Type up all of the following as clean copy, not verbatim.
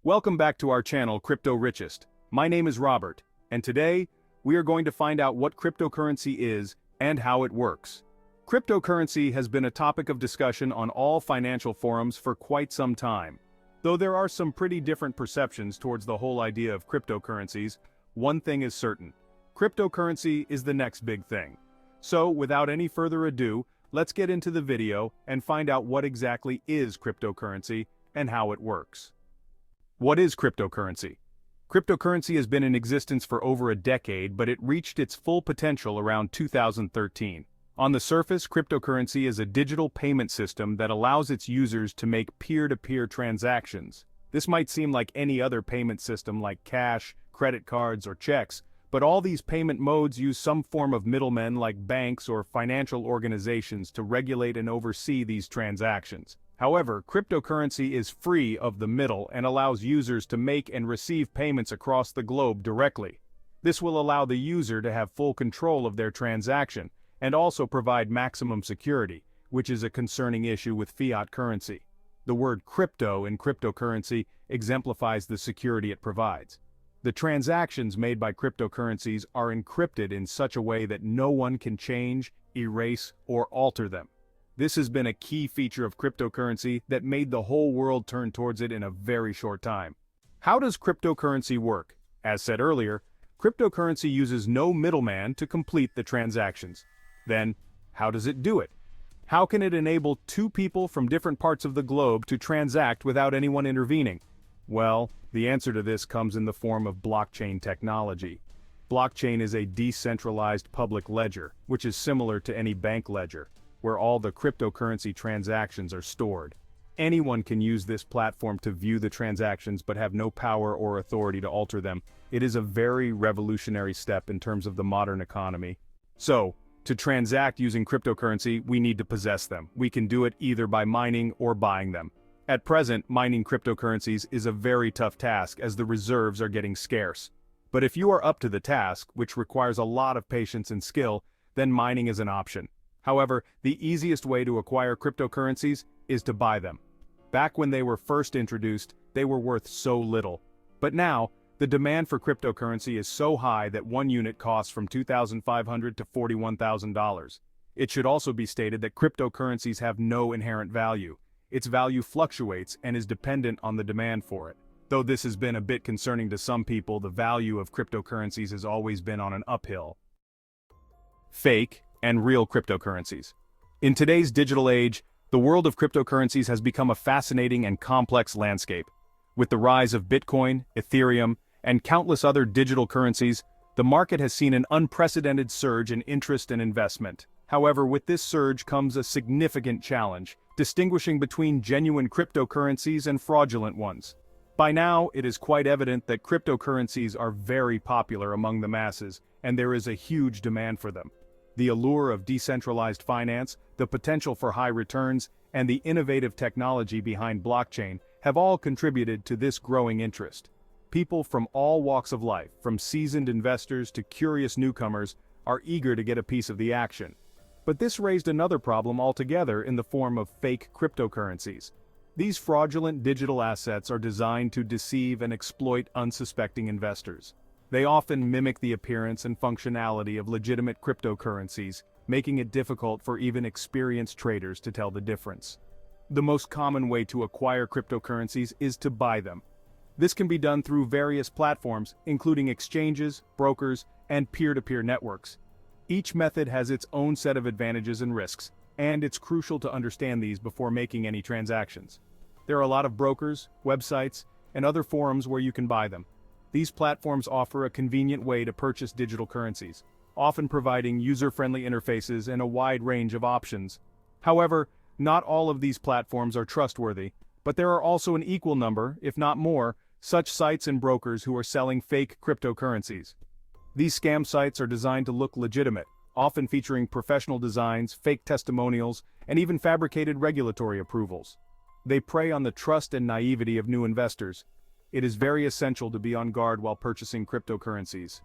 Welcome back to our channel, Crypto Richest. My name is Robert, and today, we are going to find out what cryptocurrency is and how it works. Cryptocurrency has been a topic of discussion on all financial forums for quite some time. Though there are some pretty different perceptions towards the whole idea of cryptocurrencies, one thing is certain. Cryptocurrency is the next big thing. So, without any further ado, let's get into the video and find out what exactly is cryptocurrency and how it works. What is cryptocurrency? Cryptocurrency has been in existence for over a decade, but it reached its full potential around 2013. On the surface, cryptocurrency is a digital payment system that allows its users to make peer-to-peer transactions. This might seem like any other payment system like cash, credit cards, or checks, but all these payment modes use some form of middlemen like banks or financial organizations to regulate and oversee these transactions. However, cryptocurrency is free of the middle and allows users to make and receive payments across the globe directly. This will allow the user to have full control of their transaction and also provide maximum security, which is a concerning issue with fiat currency. The word crypto in cryptocurrency exemplifies the security it provides. The transactions made by cryptocurrencies are encrypted in such a way that no one can change, erase, or alter them. This has been a key feature of cryptocurrency that made the whole world turn towards it in a very short time. How does cryptocurrency work? As said earlier, cryptocurrency uses no middleman to complete the transactions. Then, how does it do it? How can it enable two people from different parts of the globe to transact without anyone intervening? Well, the answer to this comes in the form of blockchain technology. Blockchain is a decentralized public ledger, which is similar to any bank ledger, where all the cryptocurrency transactions are stored. Anyone can use this platform to view the transactions but have no power or authority to alter them. It is a very revolutionary step in terms of the modern economy. So, to transact using cryptocurrency, we need to possess them. We can do it either by mining or buying them. At present, mining cryptocurrencies is a very tough task as the reserves are getting scarce. But if you are up to the task, which requires a lot of patience and skill, then mining is an option. However, the easiest way to acquire cryptocurrencies is to buy them. Back when they were first introduced, they were worth so little. But now, the demand for cryptocurrency is so high that one unit costs from $2,500 to $41,000. It should also be stated that cryptocurrencies have no inherent value. Its value fluctuates and is dependent on the demand for it. Though this has been a bit concerning to some people, the value of cryptocurrencies has always been on an uphill. Fake and real cryptocurrencies. In today's digital age, the world of cryptocurrencies has become a fascinating and complex landscape. With the rise of Bitcoin, Ethereum, and countless other digital currencies, the market has seen an unprecedented surge in interest and investment. However, with this surge comes a significant challenge, distinguishing between genuine cryptocurrencies and fraudulent ones. By now, it is quite evident that cryptocurrencies are very popular among the masses, and there is a huge demand for them. The allure of decentralized finance, the potential for high returns, and the innovative technology behind blockchain have all contributed to this growing interest. People from all walks of life, from seasoned investors to curious newcomers, are eager to get a piece of the action. But this raised another problem altogether in the form of fake cryptocurrencies. These fraudulent digital assets are designed to deceive and exploit unsuspecting investors. They often mimic the appearance and functionality of legitimate cryptocurrencies, making it difficult for even experienced traders to tell the difference. The most common way to acquire cryptocurrencies is to buy them. This can be done through various platforms, including exchanges, brokers, and peer-to-peer networks. Each method has its own set of advantages and risks, and it's crucial to understand these before making any transactions. There are a lot of brokers, websites, and other forums where you can buy them. These platforms offer a convenient way to purchase digital currencies, often providing user-friendly interfaces and a wide range of options. However, not all of these platforms are trustworthy, but there are also an equal number, if not more, such sites and brokers who are selling fake cryptocurrencies. These scam sites are designed to look legitimate, often featuring professional designs, fake testimonials, and even fabricated regulatory approvals. They prey on the trust and naivety of new investors. It is very essential to be on guard while purchasing cryptocurrencies.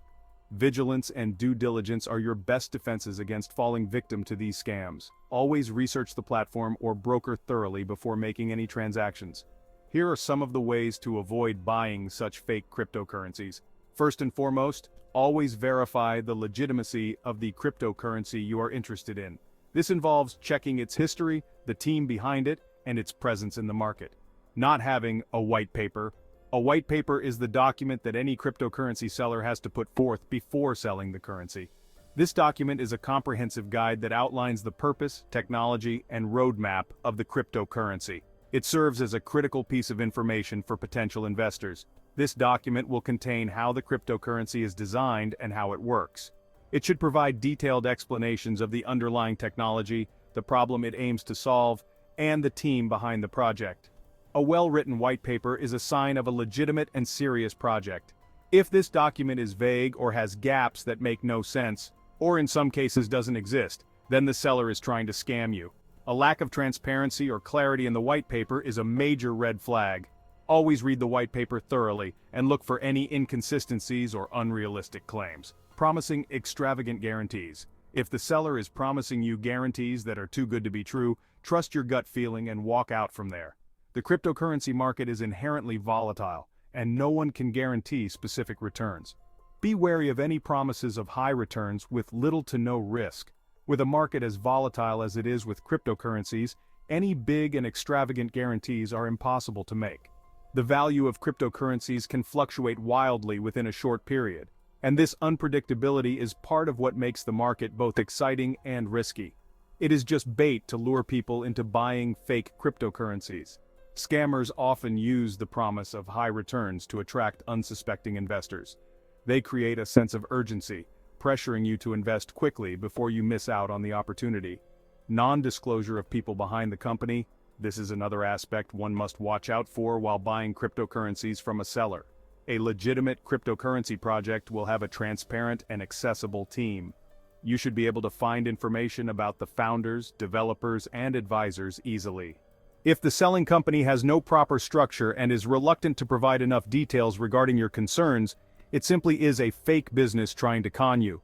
Vigilance and due diligence are your best defenses against falling victim to these scams. Always research the platform or broker thoroughly before making any transactions. Here are some of the ways to avoid buying such fake cryptocurrencies. First and foremost, always verify the legitimacy of the cryptocurrency you are interested in. This involves checking its history, the team behind it, and its presence in the market. Not having a white paper. A white paper is the document that any cryptocurrency seller has to put forth before selling the currency. This document is a comprehensive guide that outlines the purpose, technology, and roadmap of the cryptocurrency. It serves as a critical piece of information for potential investors. This document will contain how the cryptocurrency is designed and how it works. It should provide detailed explanations of the underlying technology, the problem it aims to solve, and the team behind the project. A well-written white paper is a sign of a legitimate and serious project. If this document is vague or has gaps that make no sense, or in some cases doesn't exist, then the seller is trying to scam you. A lack of transparency or clarity in the white paper is a major red flag. Always read the white paper thoroughly and look for any inconsistencies or unrealistic claims. Promising extravagant guarantees. If the seller is promising you guarantees that are too good to be true, trust your gut feeling and walk out from there. The cryptocurrency market is inherently volatile, and no one can guarantee specific returns. Be wary of any promises of high returns with little to no risk. With a market as volatile as it is with cryptocurrencies, any big and extravagant guarantees are impossible to make. The value of cryptocurrencies can fluctuate wildly within a short period, and this unpredictability is part of what makes the market both exciting and risky. It is just bait to lure people into buying fake cryptocurrencies. Scammers often use the promise of high returns to attract unsuspecting investors. They create a sense of urgency, pressuring you to invest quickly before you miss out on the opportunity. Non-disclosure of people behind the company. This is another aspect one must watch out for while buying cryptocurrencies from a seller. A legitimate cryptocurrency project will have a transparent and accessible team. You should be able to find information about the founders, developers, and advisors easily. If the selling company has no proper structure and is reluctant to provide enough details regarding your concerns, it simply is a fake business trying to con you.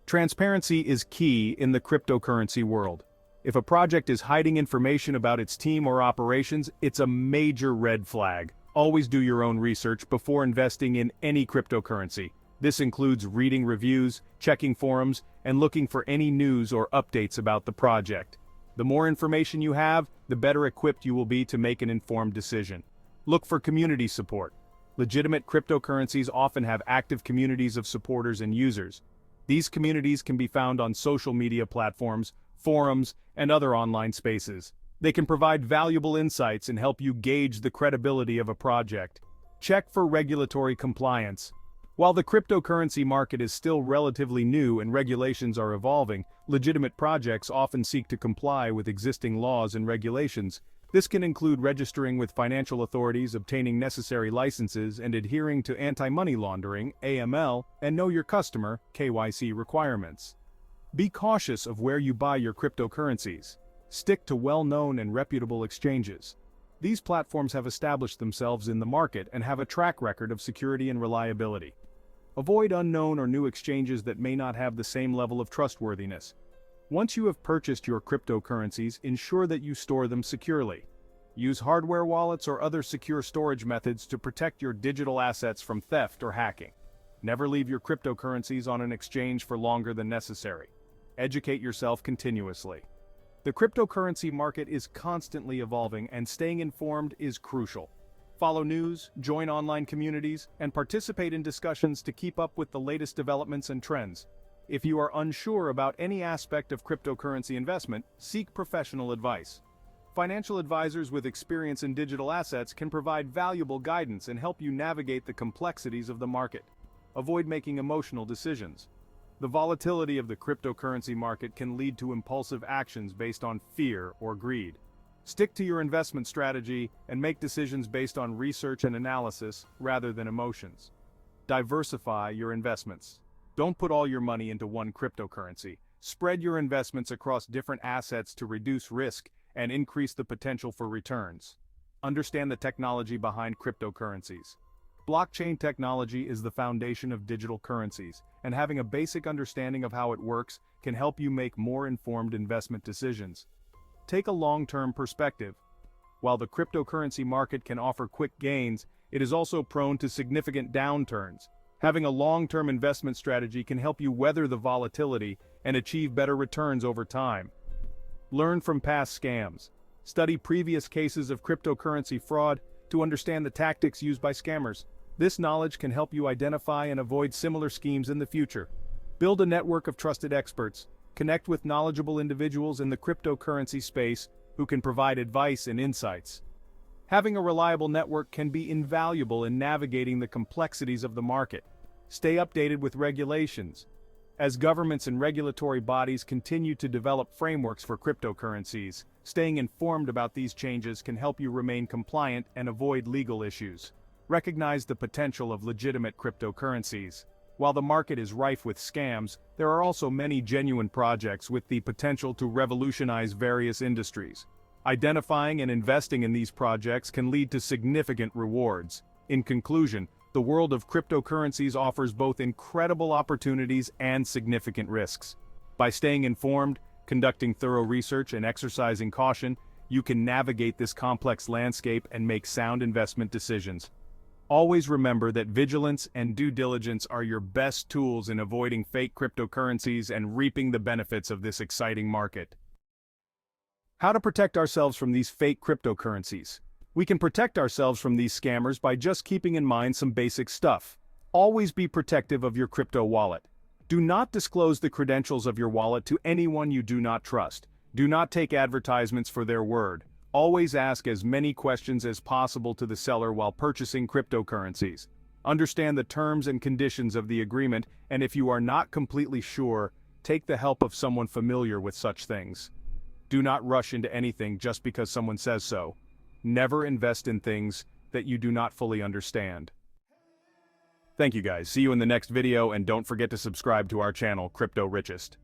Transparency is key in the cryptocurrency world. If a project is hiding information about its team or operations, it's a major red flag. Always do your own research before investing in any cryptocurrency. This includes reading reviews, checking forums, and looking for any news or updates about the project. The more information you have, the better equipped you will be to make an informed decision. Look for community support. Legitimate cryptocurrencies often have active communities of supporters and users. These communities can be found on social media platforms, forums, and other online spaces. They can provide valuable insights and help you gauge the credibility of a project. Check for regulatory compliance. While the cryptocurrency market is still relatively new and regulations are evolving, legitimate projects often seek to comply with existing laws and regulations. This can include registering with financial authorities, obtaining necessary licenses, and adhering to anti-money laundering (AML) and Know Your Customer (KYC) requirements. Be cautious of where you buy your cryptocurrencies. Stick to well-known and reputable exchanges. These platforms have established themselves in the market and have a track record of security and reliability. Avoid unknown or new exchanges that may not have the same level of trustworthiness. Once you have purchased your cryptocurrencies, ensure that you store them securely. Use hardware wallets or other secure storage methods to protect your digital assets from theft or hacking. Never leave your cryptocurrencies on an exchange for longer than necessary. Educate yourself continuously. The cryptocurrency market is constantly evolving, and staying informed is crucial. Follow news, join online communities, and participate in discussions to keep up with the latest developments and trends. If you are unsure about any aspect of cryptocurrency investment, seek professional advice. Financial advisors with experience in digital assets can provide valuable guidance and help you navigate the complexities of the market. Avoid making emotional decisions. The volatility of the cryptocurrency market can lead to impulsive actions based on fear or greed. Stick to your investment strategy and make decisions based on research and analysis rather than emotions. Diversify your investments. Don't put all your money into one cryptocurrency. Spread your investments across different assets to reduce risk and increase the potential for returns. Understand the technology behind cryptocurrencies. Blockchain technology is the foundation of digital currencies, and having a basic understanding of how it works can help you make more informed investment decisions. Take a long-term perspective. While the cryptocurrency market can offer quick gains, it is also prone to significant downturns. Having a long-term investment strategy can help you weather the volatility and achieve better returns over time. Learn from past scams. Study previous cases of cryptocurrency fraud to understand the tactics used by scammers. This knowledge can help you identify and avoid similar schemes in the future. Build a network of trusted experts. Connect with knowledgeable individuals in the cryptocurrency space who can provide advice and insights. Having a reliable network can be invaluable in navigating the complexities of the market. Stay updated with regulations. As governments and regulatory bodies continue to develop frameworks for cryptocurrencies, staying informed about these changes can help you remain compliant and avoid legal issues. Recognize the potential of legitimate cryptocurrencies. While the market is rife with scams, there are also many genuine projects with the potential to revolutionize various industries. Identifying and investing in these projects can lead to significant rewards. In conclusion, the world of cryptocurrencies offers both incredible opportunities and significant risks. By staying informed, conducting thorough research, and exercising caution, you can navigate this complex landscape and make sound investment decisions. Always remember that vigilance and due diligence are your best tools in avoiding fake cryptocurrencies and reaping the benefits of this exciting market. How to protect ourselves from these fake cryptocurrencies? We can protect ourselves from these scammers by just keeping in mind some basic stuff. Always be protective of your crypto wallet. Do not disclose the credentials of your wallet to anyone you do not trust. Do not take advertisements for their word. Always ask as many questions as possible to the seller while purchasing cryptocurrencies. Understand the terms and conditions of the agreement, and if you are not completely sure, take the help of someone familiar with such things. Do not rush into anything just because someone says so. Never invest in things that you do not fully understand. Thank you guys. See you in the next video, and don't forget to subscribe to our channel, Crypto Richest.